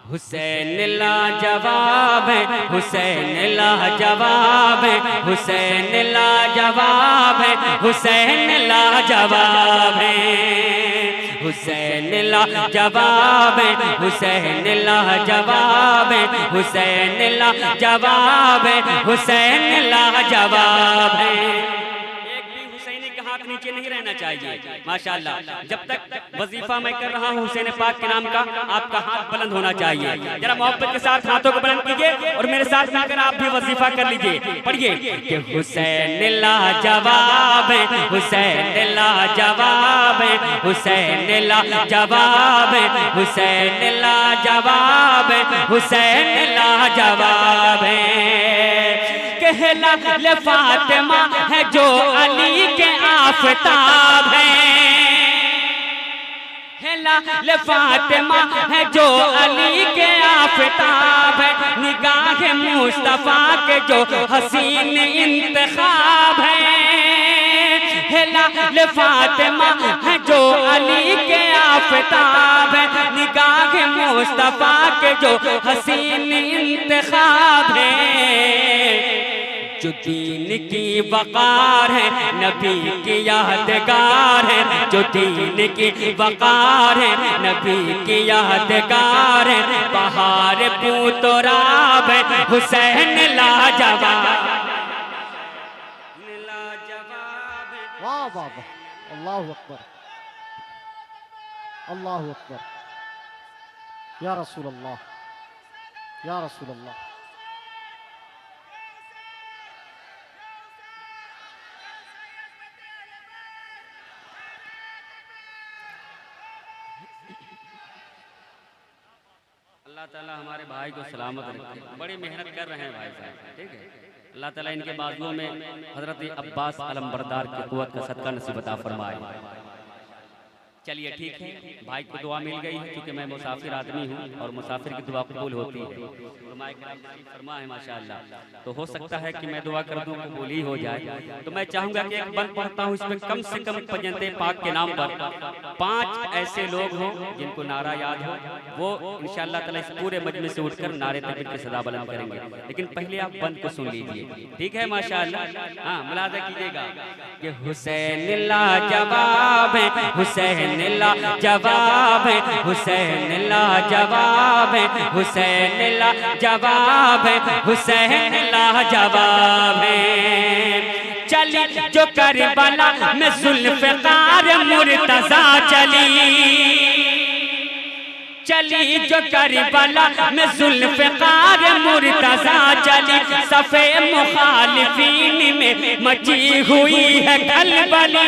हुसैन लाजवाब है, हुसैन लाजवाब है, हुसैन लाजवाब है, हुसैन लाजवाब है, हुसैन लाजवाब है, हुसैन लाजवाब है, हुसैन लाजवाब है, हुसैन लाजवाब है। नीचे नहीं रहना चाहिए। माशाअल्लाह, जब तक वजीफा मैं कर रहा हूँ हुसैन पाक के नाम का, आपका हाथ बुलंद होना चाहिए। जरा मोहब्बत के साथ हाथों को बुलंद कीजिए और मेरे साथ मिलकर आप भी वजीफा कर लीजिए। पढ़िए कि हुसैन लाजवाब है, हुसैन लाजवाब है, हुसैन लाजवाब है, हुसैन लाजवाब है, हुसैन लाजवाब है। कहला ले फातिमा है जो अली के आफताब है, कहला ले फातिमा है जो अली के आफताब है, निगाह मुस्तफा के जो हसीन इंतखाब है, कहला ले फातिमा है जो अली के आफताब है, निगाह मुस्तफा के जो हसीन इंतखाब है। जो दीन की वकार है नबी की यादगार है, जो दीन की वकार है नबी की यादगार है, बहार पूतराब है हुसैन लाजवाब। वाह वाह वाह, अल्लाहु अकबर, अल्लाहु अकबर, या रसूल अल्लाह, या रसूल अल्लाह। अल्लाह ताला हमारे भाई को सलामत रखे, बड़ी मेहनत कर रहे हैं भाई साहब, ठीक है। अल्लाह ताला इनके बाजुओं में हजरत अब्बास अलमबरदार की कुव्वत का सदका नसीब अता फरमाए। चलिए ठीक है, भाई को दुआ मिल गई है, क्योंकि मैं मुसाफिर आदमी हूँ और मुसाफिर की दुआ कबूल होती है। फरमा है माशाअल्लाह, तो हो सकता है कि मैं दुआ कर दूँ कबूल ही हो जाए। तो मैं चाहूँगा कि एक बंद पढ़ता हूँ, इसमें कम से कम पंजते पाक के नाम पर 5 ऐसे लोग हों जिनको नारा याद हो, वो इंशाअल्लाह ताला इस पूरे मजमे से उठकर नारे तकबीर की सदा बुलंद करेंगे। लेकिन पहले आप बंद को सुन लीजिए, ठीक है माशाअल्लाह। हाँ, मुलाजा कीजिएगा कि हुसैन लाजवाब है, हुसैन लाजवाब है, हुसैन लाजवाब है, हुसैन लाजवाब है, हुसैन लाजवाब है। चली जो करबला में जुल्फ़िकार मुर्तज़ा चली, चली जो करबला में जुल्फ़िकार मुर्तज़ा चली, सफ़े मुखालिफीन में मची हुई है खलबली।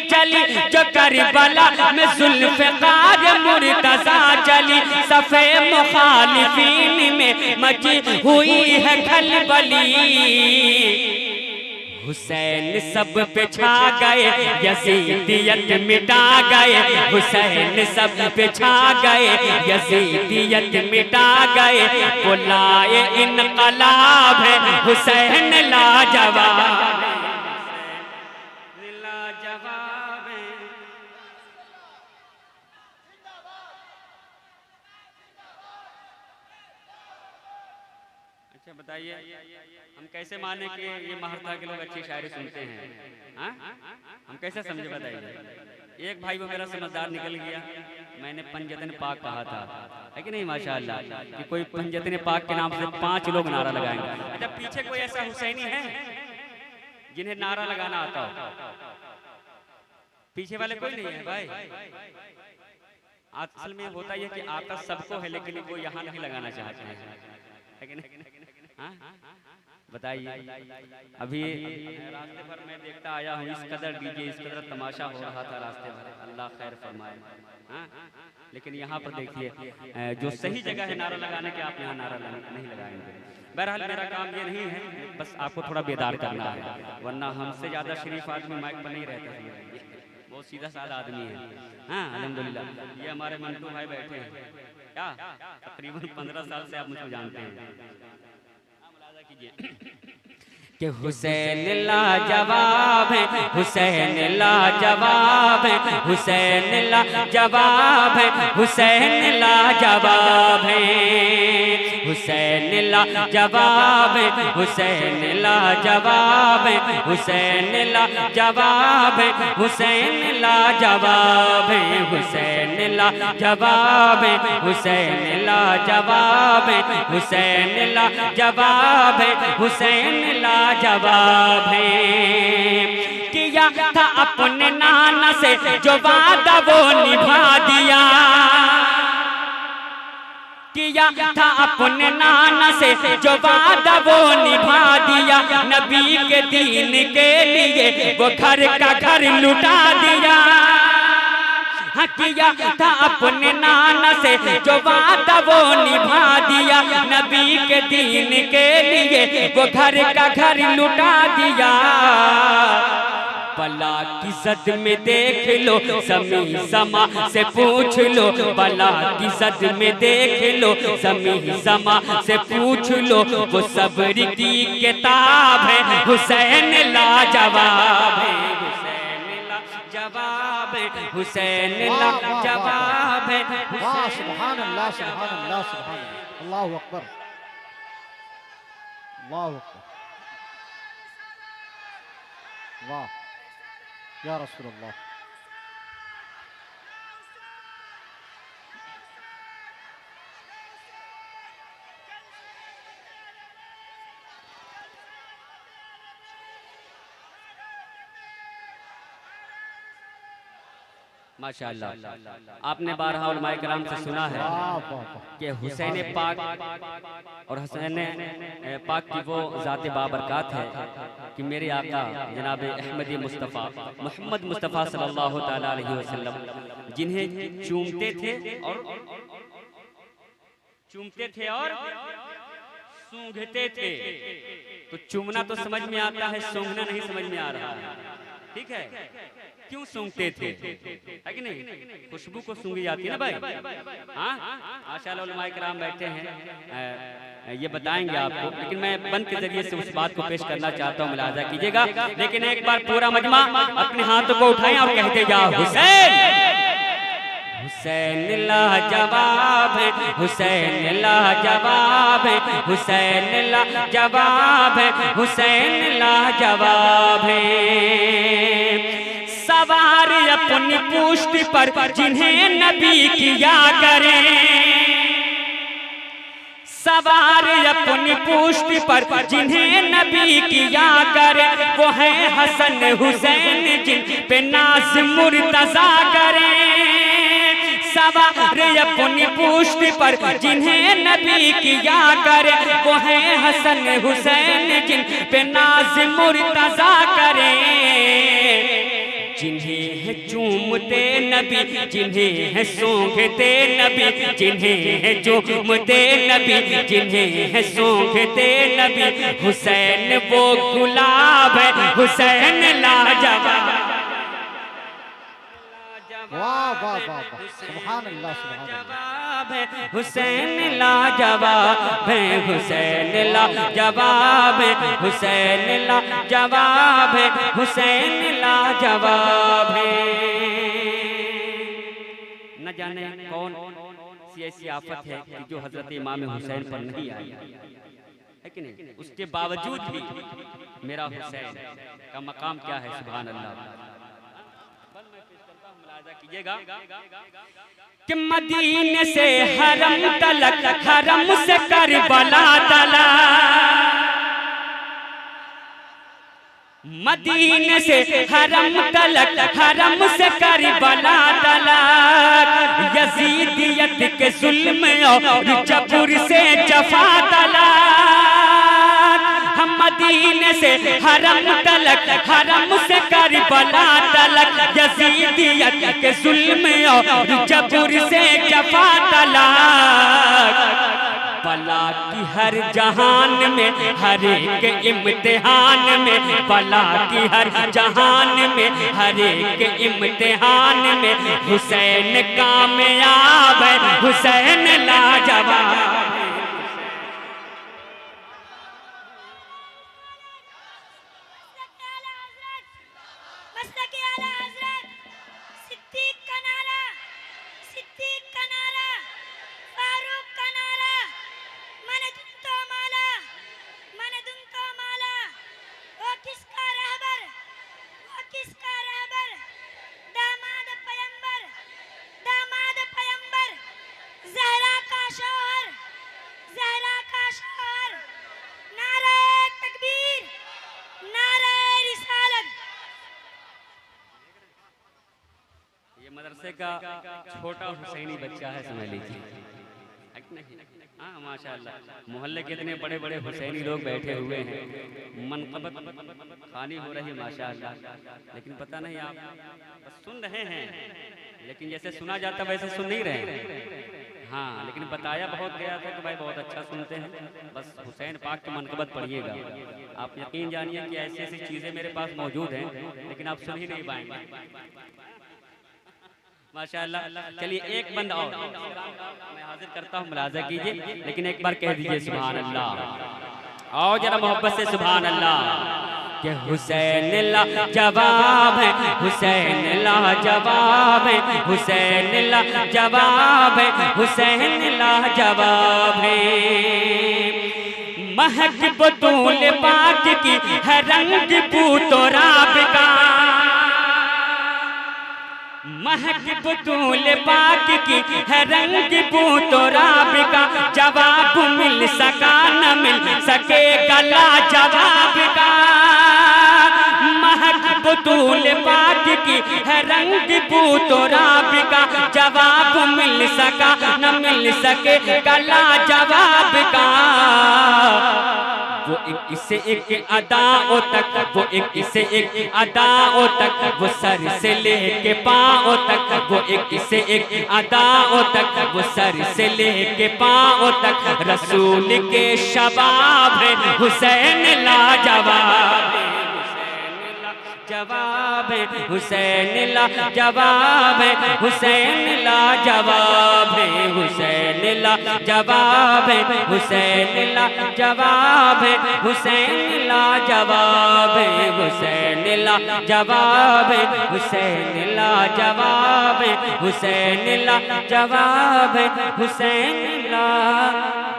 चली जो करबला में जुल्फ़िकार मुर्तज़ा चली, सफ़े मुखालिफीन में मची हुई है खलबली। हुसैन सब पे छा गए, यज़ीदियत मिटा गए, हुसैन सब पे छा गए, यज़ीदियत मिटा गए, बुलाए इनकलाब है हुसैन लाजवाब। बताइए हम कैसे माने कि ये महर्ता के लोग अच्छी शायरी सुनते हैं? हाँ, हम कैसे समझे बताइए। एक भाई वो मेरा समझदार निकल गया, मैंने पंजतन पाक कहा था, है कि नहीं माशाअल्लाह, कि कोई पंजतन पाक के नाम से 5 लोग नारा लगाएंगे। अच्छा, पीछे कोई ऐसा हुसैनी है जिन्हें नारा लगाना आता हो? पीछे वाले कोई नहीं है भाई। असल में होता यह कि आता सबको है, लेकिन वो यहाँ नहीं लगाना चाहते हैं, है कि नहीं? बताइए, अभी रास्ते पर मैं देखता आया हूँ, इस कदर डीजे, इस कदर तमाशा हो रहा था रास्ते पर, अल्लाह खैर फरमाए। हाँ, लेकिन यहाँ पर देखिए जो सही जगह है नारा लगाने के, आप यहाँ नारा नहीं लगाएंगे। बहरहाल मेरा काम ये नहीं है, बस आपको थोड़ा बेदार करना है, वरना हमसे ज़्यादा शरीफ आदमी माइक पर नहीं रहता है, बहुत सीधा साधा आदमी है। हाँ, अल्हम्दुलिल्लाह, ये हमारे मंटू भाई बैठे हैं, क्या तकरीबन 15 साल से आप मुझको जानते हैं। कि हुसैन लाजवाब है, हुसैन लाजवाब है, हुसैन लाजवाब है, हुसैन लाजवाब लाजवाब है, हुसैन लाजवाब है, हुसैन लाजवाब है, हुसैन लाजवाब है, हुसैन लाजवाब है, हुसैन लाजवाब है, हुसैन लाजवाब है, हुसैन लाजवाब है। किया था अपने नाना से जो वादा वो निभा दिया, किया था अपने नाना से जो वादा वो निभा दिया, नबी के दीन के लिए वो घर का घर लुटा दिया। हाँ किया था अपने नाना से जो वादा वो निभा दिया, नबी के दीन के लिए वो घर का घर लुटा दिया। बला की सद में देख लो, समी समा से पूछ लो, बला की सद में देख लो, समी समा से पूछ लो, वो सब्र की किताब है, हुसैन लाजवाब है, हुसैन लाजवाब है, हुसैन लाजवाब है। वाह सुभान अल्लाह सुभान अल्लाह सुभान अल्लाह, अल्लाहु अकबर अल्लाहु अकबर, वाह या रसूल अल्लाह। माशाअल्लाह, आपने बारहा उलमाए किराम से सुना है कि हुसैन पाक और हुसैन पाक की वो ज़ात बाबरकात है कि मेरे आका जनाब अहमदी मुस्तफ़ा मोहम्मद मुस्तफ़ा सल्लल्लाहु ताला अलैहि वसल्लम जिन्हें चूमते थे और सूंघते थे। तो चूमना तो समझ में आता है, सूंघना नहीं समझ में आ रहा है, ठीक है। क्यों सूंघते थे, है कि नहीं? खुशबू को सूंघी जाती है ना भाई। हाँ माशाअल्लाह उलमाए किराम बैठे हैं, ये बताएंगे आपको, लेकिन मैं बंद के जरिए से उस बात को पेश करना चाहता हूँ, मुलाजा कीजिएगा। लेकिन एक बार पूरा मजमा अपने हाथों को उठाएं और कहते जाओ हुसैन, हुसैन लाजवाब है, हुसैन लाजवाब है, हुसैन लाजवाब है, हुसैन लाजवाब है। सवार अपनी पुष्टि पर जिन्हें नबी किया करे, सवार अपनी पुष्टि पर जिन्हें नबी किया करे, वो है हसन हुसैन जिन पे नाज मुर्तजा करे। सवार अपनी पुष्टि पर जिन्हें नबी किया करे, वो है हसन हुसैन जिन पे नाज मुर्तजा करे। जिन्हें है चूमते नबी, जिन्हें है सूंघते नबी, जिन्हें है चूमते नबी, जिन्हें है सूंघते नबी, हुसैन वो गुलाब है, हुसैन लाजवाब। वाह वाह वाह वाह सुभान अल्लाह सुभान अल्लाह, हुसैन लाजवाब है, हुसैन लाजवाब है, हुसैन लाजवाब है, हुसैन लाजवाब है। न जाने कौन सी ऐसी आफत है कि जो हजरत इमाम हुसैन पर नहीं आई है कि नहीं, उसके बावजूद भी मेरा हुसैन का मकाम क्या है, सुभान अल्लाह। कीजिएगा कि मदीने से हरम तलक, हरम से करबला तलक, मदीने से हरम तलक, हरम से करबला तलक, यजीदियत के जुल्म और जबूर से जफा तलक, हम मदीने से हरम तलक, हरम से करबला तलक, यजीदियत के जुल्म और जबूर से जफा तलक। बला की हर जहान में, हर एक इम्तिहान में, बला की हर जहान में, हर एक इम्तिहान में, हुसैन कामयाब है, हुसैन लाजवाब। का शौहर, ज़हरा का शौहर, नारे तकबीर, नारे रिसालत। ये मदरसे का छोटा हुसैनी बच्चा है, समझ लीजिए। हाँ माशाल्लाह, मोहल्ले के इतने बड़े बड़े हुसैनी लोग बैठे हुए हैं, मनक़बत खानी हो रही है माशाल्लाह। लेकिन पता नहीं, आप बस सुन रहे हैं, लेकिन जैसे सुना जाता वैसे सुन नहीं रहे हैं। हाँ, लेकिन बताया बहुत गया था कि भाई बहुत अच्छा सुनते हैं, बस हुसैन पाक की मनक़बत पढ़िएगा। आप यकीन जानिए कि ऐसी ऐसी चीज़ें मेरे पास मौजूद हैं, लेकिन आप सुन ही नहीं पाएंगे माशाअल्लाह। चलिए एक बंद और मैं हाजिर करता हूँ, मुलाज़ा कीजिए, लेकिन एक बार कह दीजिए सुभान अल्लाह, और जरा मोहब्बत से सुभान अल्लाह। कि हुसैन ला जवाब है, हुसैन ला जवाब है, हुसैन ला जवाब है, हुसैन ला जवाब है। महक बतूल पाक की है रंग पूतो राबिका, महक बतूल पाक की है रंग पूतो राबिका। जवाब मिल सका न मिल सकेगा लाजवाब का। महक बतूल पाक की है रंग पूतो राबिका। जवाब मिल सका न मिल सकेगा लाजवाब का। वो एक इसे एक अदाओं तक, वो एक इसे एक अदाओं तक, वो सर से लेके पाँव तक, वो एक इसे एक अदाओं तक, वो सर से लेके पाँव तक। रसूल के शबाब है, हुसैन लाजवाब है, जवाब है हुसैन ला जवाब है, हुसैन ला जवाब है, हुसैन ला जवाब है, हुसैन ला जवाब है, हुसैन ला जवाब है, हुसैन ला जवाब है, हुसैन ला जवाब है, हुसैन ला जवाब है, हुसैन ला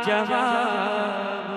जवाब।